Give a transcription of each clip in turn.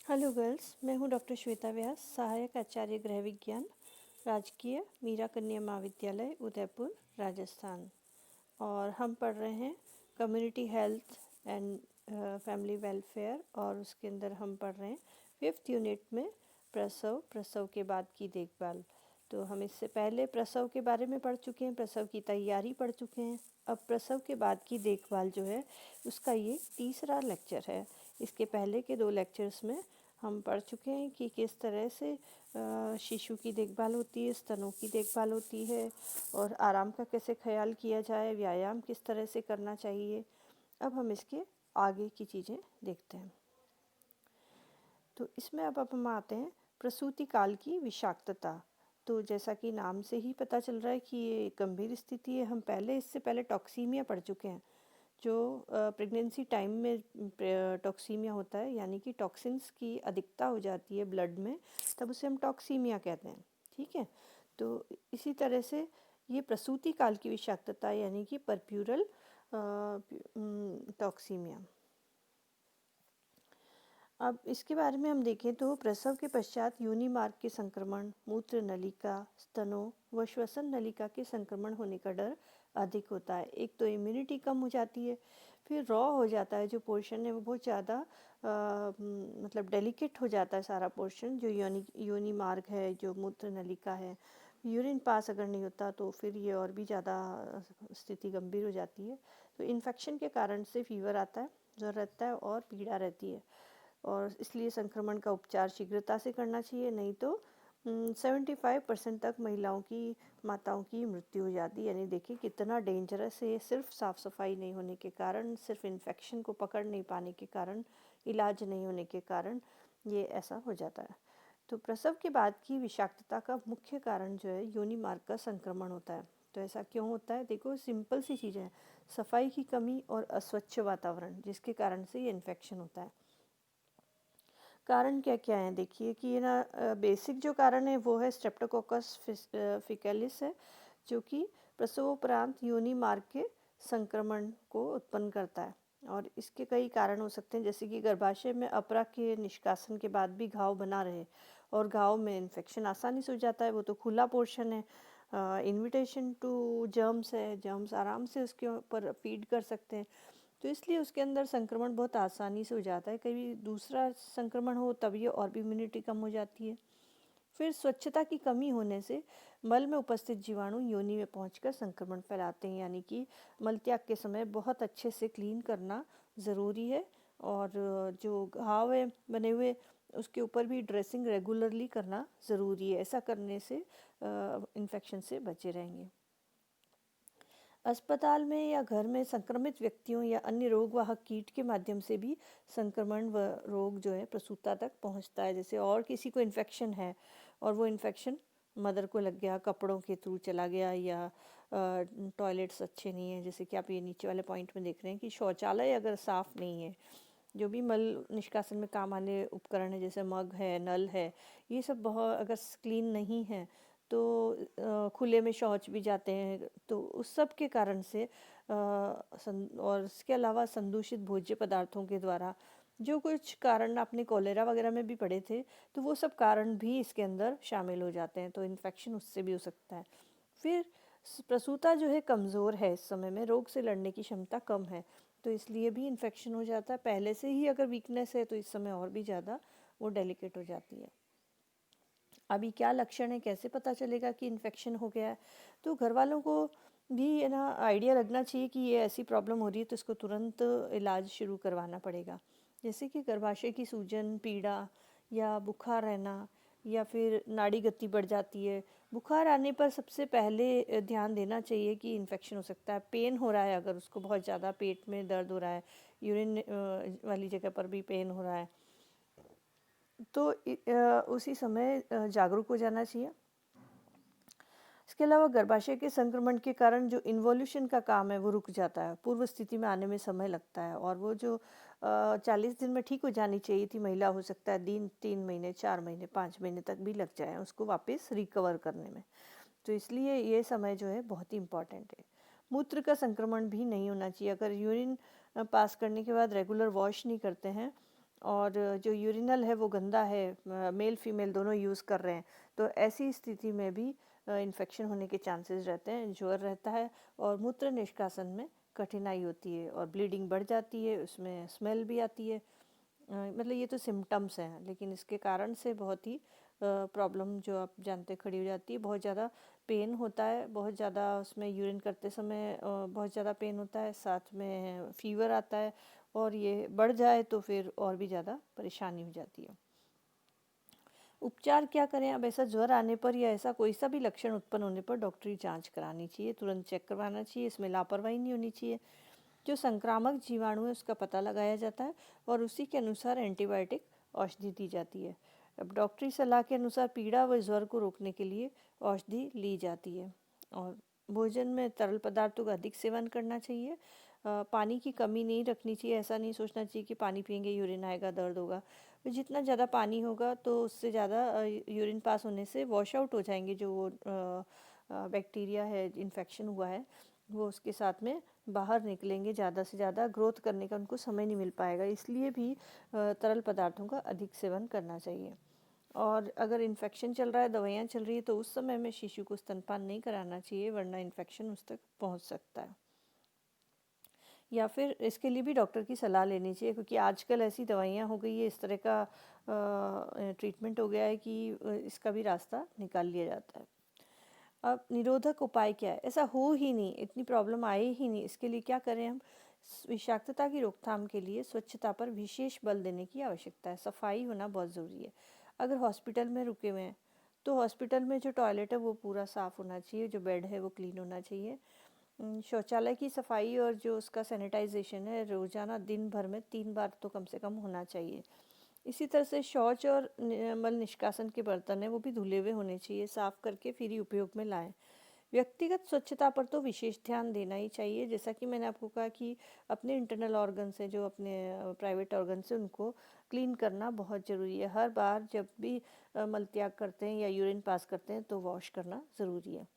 Hello girls, मैं हूँ doctor Shweta व्यास, सहायक आचार्य गृह विज्ञान, राजकीय मीरा कन्या महाविद्यालय उदयपुर, राजस्थान। और हम पढ़ रहे हैं community health and family welfare, और उसके अंदर हम पढ़ रहे हैं 5th यूनिट में प्रसव के बाद की देखभाल। तो हम इससे पहले प्रसव के बारे में पढ़ चुके हैं, प्रसव की तैयारी पढ़ चुके हैं। अब प्रसव के बाद की देखभाल जो है उसका ये तीसरा लेक्चर है। इसके पहले के 2 लेक्चर्स में हम पढ़ चुके हैं कि किस तरह से शिशु की देखभाल होती है, स्तनों की देखभाल होती है, और आराम का कैसे ख्याल किया जाए, व्यायाम किस तरह से करना चाहिए। अब हम इसके आगे की चीज़ें देखते हैं। तो इसमें अब हम आते हैं प्रसूति काल की विषाक्तता। तो जैसा कि नाम से ही पता चल रहा है कि ये गंभीर स्थिति है। हम इससे पहले टॉक्सीमिया पढ़ चुके हैं, जो प्रेगनेंसी टाइम में टॉक्सीमिया होता है, यानी कि टॉक्सिन्स की अधिकता हो जाती है ब्लड में, तब उसे हम टॉक्सीमिया कहते हैं। ठीक है, तो इसी तरह से ये प्रसूति काल की विषाक्तता यानी कि परप्यूरल टॉक्सीमिया। अब इसके बारे में हम देखें तो प्रसव के पश्चात योनि मार्ग के संक्रमण, मूत्र नलिका, स्तनों व श्वसन नलिका के संक्रमण होने का डर अधिक होता है। एक तो इम्यूनिटी कम हो जाती है, फिर रॉ हो जाता है, जो पोर्शन है वो बहुत ज़्यादा मतलब डेलिकेट हो जाता है सारा पोर्शन, जो योनि मार्ग है, जो मूत्र नलिका है। यूरिन पास अगर नहीं होता तो फिर ये और भी ज़्यादा स्थिति गंभीर हो जाती है। तो इन्फेक्शन के कारण से फीवर आता है, ज्वर रहता है और पीड़ा रहती है, और इसलिए संक्रमण का उपचार शीघ्रता से करना चाहिए, नहीं तो 75% तक माताओं की मृत्यु हो जाती है। यानी देखिए कितना डेंजरस है ये, सिर्फ साफ़ सफाई नहीं होने के कारण, सिर्फ इन्फेक्शन को पकड़ नहीं पाने के कारण, इलाज नहीं होने के कारण ये ऐसा हो जाता है। तो प्रसव के बाद की विषाक्तता का मुख्य कारण जो है योनि मार्ग का संक्रमण होता है। तो ऐसा क्यों होता है? देखो, सिंपल सी चीज़ें हैं, सफाई की कमी और अस्वच्छ वातावरण, जिसके कारण से ये इन्फेक्शन होता है। कारण क्या क्या है? देखिए कि ये ना बेसिक जो कारण है वो है स्ट्रेप्टोकोकस फिकैलिस है, जो कि प्रसवोपरांत योनि मार्ग के संक्रमण को उत्पन्न करता है। और इसके कई कारण हो सकते हैं, जैसे कि गर्भाशय में अपरा के निष्कासन के बाद भी घाव बना रहे, और घाव में इन्फेक्शन आसानी से हो जाता है, वो तो खुला पोर्शन है। इन्विटेशन टू जर्म्स है, जर्म्स आराम से उसके ऊपर फीड कर सकते हैं, तो इसलिए उसके अंदर संक्रमण बहुत आसानी से हो जाता है। कभी दूसरा संक्रमण हो तब ये और भी इम्यूनिटी कम हो जाती है। फिर स्वच्छता की कमी होने से मल में उपस्थित जीवाणु योनि में पहुंचकर संक्रमण फैलाते हैं, यानी कि मलत्याग के समय बहुत अच्छे से क्लीन करना ज़रूरी है। और जो घाव है बने हुए, उसके ऊपर भी ड्रेसिंग रेगुलरली करना ज़रूरी है। ऐसा करने से इन्फेक्शन से बचे रहेंगे। अस्पताल में या घर में संक्रमित व्यक्तियों या अन्य रोगवाहक कीट के माध्यम से भी संक्रमण व रोग जो है प्रसूता तक पहुंचता है। जैसे और किसी को इन्फेक्शन है और वो इन्फेक्शन मदर को लग गया, कपड़ों के थ्रू चला गया, या टॉयलेट्स अच्छे नहीं है, जैसे कि आप ये नीचे वाले पॉइंट में देख रहे हैं कि शौचालय अगर साफ़ नहीं है, जो भी मल निष्कासन में काम आने उपकरण है जैसे मग है, नल है, ये सब बहुत अगर क्लीन नहीं है तो खुले में शौच भी जाते हैं, तो उस सब के कारण से और इसके अलावा संदूषित भोज्य पदार्थों के द्वारा जो कुछ कारण आपने कॉलेरा वगैरह में भी पढ़े थे, तो वो सब कारण भी इसके अंदर शामिल हो जाते हैं, तो इन्फेक्शन उससे भी हो सकता है। फिर प्रसूता जो है कमज़ोर है, इस समय में रोग से लड़ने की क्षमता कम है, तो इसलिए भी इन्फेक्शन हो जाता है। पहले से ही अगर वीकनेस है तो इस समय और भी ज़्यादा वो डेलिकेट हो जाती है। अभी क्या लक्षण है, कैसे पता चलेगा कि इन्फेक्शन हो गया है? तो घर वालों को भी है ना आइडिया लगना चाहिए कि ये ऐसी प्रॉब्लम हो रही है, तो इसको तुरंत इलाज शुरू करवाना पड़ेगा। जैसे कि गर्भाशय की सूजन, पीड़ा या बुखार रहना, या फिर नाड़ी गति बढ़ जाती है। बुखार आने पर सबसे पहले ध्यान देना चाहिए कि इन्फेक्शन हो सकता है। पेन हो रहा है, अगर उसको बहुत ज़्यादा पेट में दर्द हो रहा है, यूरिन वाली जगह पर भी पेन हो रहा है, तो उसी समय जागरूक हो जाना चाहिए। इसके अलावा गर्भाशय के संक्रमण के कारण जो इन्वोल्यूशन का काम है वो रुक जाता है, पूर्व स्थिति में आने में समय लगता है, और वो जो 40 दिन में ठीक हो जानी चाहिए थी महिला, हो सकता है 3 महीने, 4 महीने, 5 महीने तक भी लग जाए उसको वापस रिकवर करने में। तो इसलिए ये समय जो है बहुत ही इम्पॉर्टेंट है। मूत्र का संक्रमण भी नहीं होना चाहिए। अगर यूरिन पास करने के बाद रेगुलर वॉश नहीं करते हैं और जो यूरिनल है वो गंदा है, मेल फीमेल दोनों यूज़ कर रहे हैं, तो ऐसी स्थिति में भी इन्फेक्शन होने के चांसेस रहते हैं, ज्वर रहता है और मूत्र निष्कासन में कठिनाई होती है और ब्लीडिंग बढ़ जाती है, उसमें स्मेल भी आती है। मतलब ये तो सिम्टम्स हैं, लेकिन इसके कारण से बहुत ही प्रॉब्लम जो आप जानते खड़ी हो जाती है। बहुत ज़्यादा पेन होता है, बहुत ज़्यादा उसमें यूरिन करते समय बहुत ज़्यादा पेन होता है, साथ में फीवर आता है और ये बढ़ जाए तो फिर और भी ज़्यादा परेशानी हो जाती है। उपचार क्या करें? अब ऐसा ज्वर आने पर या ऐसा कोई सा भी लक्षण उत्पन्न होने पर डॉक्टरी जांच करानी चाहिए, तुरंत चेक करवाना चाहिए, इसमें लापरवाही नहीं होनी चाहिए। जो संक्रामक जीवाणु है उसका पता लगाया जाता है और उसी के अनुसार एंटीबायोटिक औषधि दी जाती है। अब डॉक्टरी सलाह के अनुसार पीड़ा व ज्वर को रोकने के लिए औषधि ली जाती है। और भोजन में तरल पदार्थों का अधिक सेवन करना चाहिए। पानी की कमी नहीं रखनी चाहिए, ऐसा नहीं सोचना चाहिए कि पानी पियेंगे यूरिन आएगा, दर्द होगा। तो जितना ज़्यादा पानी होगा तो उससे ज़्यादा यूरिन पास होने से वॉश आउट हो जाएंगे, जो वो बैक्टीरिया है, इन्फेक्शन हुआ है, वो उसके साथ में बाहर निकलेंगे। ज़्यादा से ज़्यादा ग्रोथ करने का उनको समय नहीं मिल पाएगा, इसलिए भी तरल पदार्थों का अधिक सेवन करना चाहिए। और अगर इन्फेक्शन चल रहा है, दवाइयाँ चल रही है, तो उस समय में शिशु को स्तनपान नहीं कराना चाहिए, वरना इन्फेक्शन उस तक पहुंच सकता है। या फिर इसके लिए भी डॉक्टर की सलाह लेनी चाहिए, क्योंकि आजकल ऐसी दवाइयाँ हो गई है, इस तरह का ट्रीटमेंट हो गया है कि इसका भी रास्ता निकाल लिया जाता है। अब निरोधक उपाय क्या है? ऐसा हो ही नहीं, इतनी प्रॉब्लम आए ही नहीं, इसके लिए क्या करें हम? विषाक्तता की रोकथाम के लिए स्वच्छता पर विशेष बल देने की आवश्यकता है, सफाई होना बहुत ज़रूरी है। अगर हॉस्पिटल में रुके हुए हैं तो हॉस्पिटल में जो टॉयलेट है वो पूरा साफ़ होना चाहिए, जो बेड है वो क्लीन होना चाहिए। शौचालय की सफाई और जो उसका सैनिटाइजेशन है रोज़ाना दिन भर में 3 बार तो कम से कम होना चाहिए। इसी तरह से शौच और मल निष्कासन के बर्तन हैं वो भी धुले हुए होने चाहिए, साफ़ करके फिर ही उपयोग में लाएं। व्यक्तिगत स्वच्छता पर तो विशेष ध्यान देना ही चाहिए, जैसा कि मैंने आपको कहा कि अपने इंटरनल ऑर्गन्स हैं, जो अपने प्राइवेट ऑर्गन्स हैं, उनको क्लीन करना बहुत ज़रूरी है। हर बार जब भी मल त्याग करते हैं या यूरिन पास करते हैं तो वॉश करना ज़रूरी है।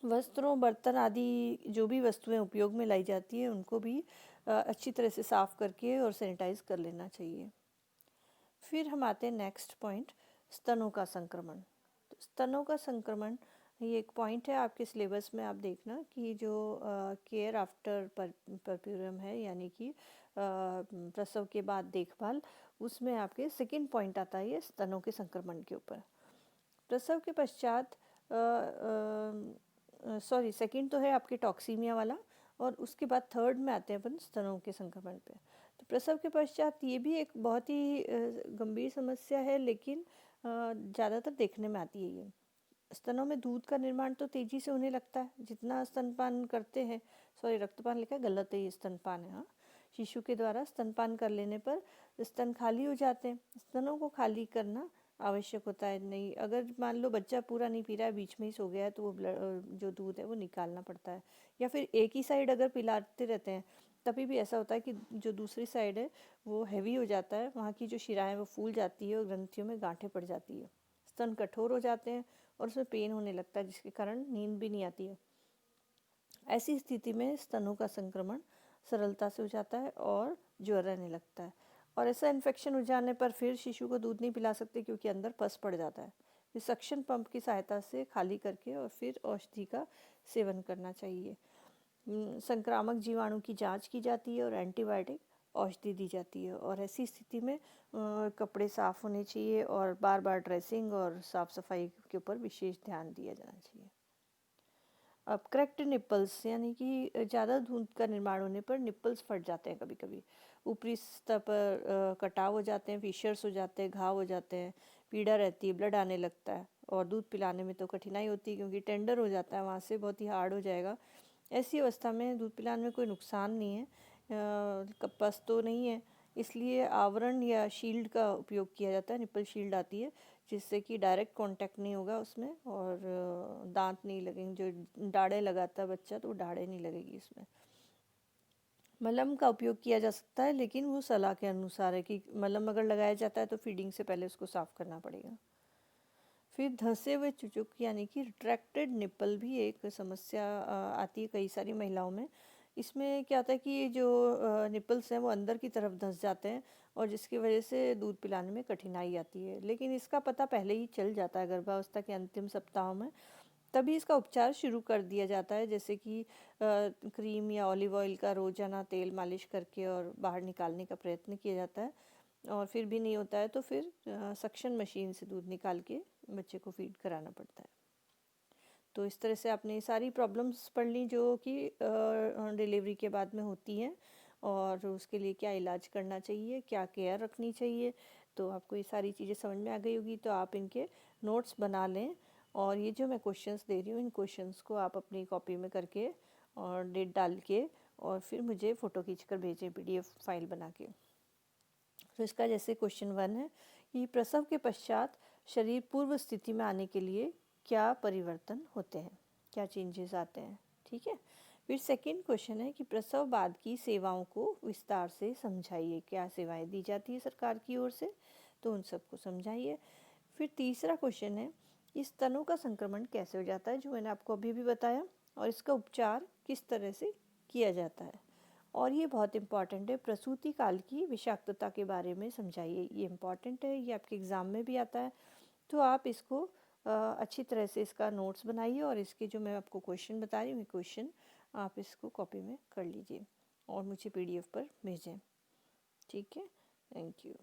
वस्त्रों, बर्तन आदि जो भी वस्तुएं उपयोग में लाई जाती है उनको भी अच्छी तरह से साफ़ करके और सैनिटाइज कर लेना चाहिए। फिर हम आते हैं नेक्स्ट पॉइंट, स्तनों का संक्रमण। तो स्तनों का संक्रमण ये एक पॉइंट है आपके सिलेबस में, आप देखना कि जो केयर आफ्टर परप्यूरम है, यानी कि प्रसव के बाद देखभाल, उसमें आपके सेकंड पॉइंट आता है ये स्तनों के संक्रमण के ऊपर। प्रसव के पश्चात सॉरी, सेकंड तो है आपके टॉक्सीमिया वाला, और उसके बाद थर्ड में आते हैं अपन स्तनों के संक्रमण पे। तो प्रसव के पश्चात ये भी एक बहुत ही गंभीर समस्या है, लेकिन ज़्यादातर देखने में आती है ये। स्तनों में दूध का निर्माण तो तेज़ी से होने लगता है जितना स्तनपान करते हैं। सॉरी, रक्तपान लिखा है, गलत है, ये स्तनपान है। हाँ, शिशु के द्वारा स्तनपान कर लेने पर स्तन खाली हो जाते हैं। स्तनों को खाली करना आवश्यक होता है। नहीं, अगर मान लो बच्चा पूरा नहीं पी रहा है, बीच में ही सो गया है, तो वो जो दूध है वो निकालना पड़ता है। या फिर एक ही साइड अगर पिलाते रहते हैं तभी भी ऐसा होता है कि जो दूसरी साइड है वो हैवी हो जाता है, वहाँ की जो शिराएँ वो फूल जाती है और ग्रंथियों में गांठें पड़ जाती है, स्तन कठोर हो जाते हैं और उसमें पेन होने लगता है, जिसके कारण नींद भी नहीं आती है। ऐसी स्थिति में स्तनों का संक्रमण सरलता से हो जाता है और ज्वर रहने लगता है। और ऐसा इन्फेक्शन हो जाने पर फिर शिशु को दूध नहीं पिला सकते, क्योंकि अंदर पस पड़ जाता है। फिर सक्शन पंप की सहायता से खाली करके और फिर औषधि का सेवन करना चाहिए। संक्रामक जीवाणु की जांच की जाती है और एंटीबायोटिक औषधि दी जाती है। और ऐसी स्थिति में कपड़े साफ़ होने चाहिए और बार बार ड्रेसिंग और साफ़ सफाई के ऊपर विशेष ध्यान दिया जाना चाहिए। अब क्रैक्ड निप्पल्स, यानी कि ज़्यादा दूध का निर्माण होने पर निप्पल्स फट जाते हैं, कभी कभी ऊपरी सतह पर कटाव हो जाते हैं, फिशर्स हो जाते हैं, घाव हो जाते हैं, पीड़ा रहती है, ब्लड आने लगता है और दूध पिलाने में तो कठिनाई होती है, क्योंकि टेंडर हो जाता है, वहाँ से बहुत ही हार्ड हो जाएगा। ऐसी अवस्था में दूध पिलाने में कोई नुकसान नहीं है, कपस तो नहीं है, इसलिए आवरण या शील्ड का उपयोग किया जाता है। निप्पल शील्ड आती है जिससे कि डायरेक्ट कांटेक्ट नहीं होगा उसमें और दांत नहीं लगेंगे। जो डाढ़े लगाता है बच्चा तो डाढ़े नहीं लगेगी इसमें। मलम का उपयोग किया जा सकता है, लेकिन वो सलाह के अनुसार है कि मलम अगर लगाया जाता है तो फीडिंग से पहले उसको साफ़ करना पड़ेगा। फिर धंसे हुए चुचुक, यानी कि रिट्रैक्टेड निप्पल भी एक समस्या आती है कई सारी महिलाओं में। इसमें क्या होता है कि ये जो निप्पल्स हैं वो अंदर की तरफ धंस जाते हैं और जिसकी वजह से दूध पिलाने में कठिनाई आती है। लेकिन इसका पता पहले ही चल जाता है गर्भावस्था के अंतिम सप्ताहों में, तभी इसका उपचार शुरू कर दिया जाता है, जैसे कि क्रीम या ऑलिव ऑयल का रोजाना तेल मालिश करके और बाहर निकालने का प्रयत्न किया जाता है। और फिर भी नहीं होता है तो फिर सक्शन मशीन से दूध निकाल के बच्चे को फीड कराना पड़ता है। तो इस तरह से आपने सारी प्रॉब्लम्स पढ़ ली जो कि डिलीवरी के बाद में होती हैं, और उसके लिए क्या इलाज करना चाहिए, क्या केयर रखनी चाहिए। तो आपको ये सारी चीज़ें समझ में आ गई होगी, तो आप इनके नोट्स बना लें। और ये जो मैं क्वेश्चंस दे रही हूँ, इन क्वेश्चंस को आप अपनी कॉपी में करके और डेट डाल के और फिर मुझे फ़ोटो खींच कर भेजें PDF फाइल बना के। तो इसका जैसे क्वेश्चन 1 है कि प्रसव के पश्चात शरीर पूर्व स्थिति में आने के लिए क्या परिवर्तन होते हैं, क्या चेंजेस आते हैं। ठीक है। फिर सेकंड क्वेश्चन है कि प्रसव बाद की सेवाओं को विस्तार से समझाइए, क्या सेवाएं दी जाती है सरकार की ओर से, तो उन सबको समझाइए। फिर तीसरा क्वेश्चन है कि स्तनों का संक्रमण कैसे हो जाता है, जो मैंने आपको अभी भी बताया, और इसका उपचार किस तरह से किया जाता है। और ये बहुत इम्पॉर्टेंट है, प्रसूति काल की विषाक्तता के बारे में समझाइए। ये इम्पॉर्टेंट है, ये आपके एग्ज़ाम में भी आता है। तो आप इसको अच्छी तरह से इसका नोट्स बनाइए, और इसके जो मैं आपको क्वेश्चन बता रही हूँ क्वेश्चन आप इसको कॉपी में कर लीजिए और मुझे PDF पर भेजें। ठीक है, थैंक यू।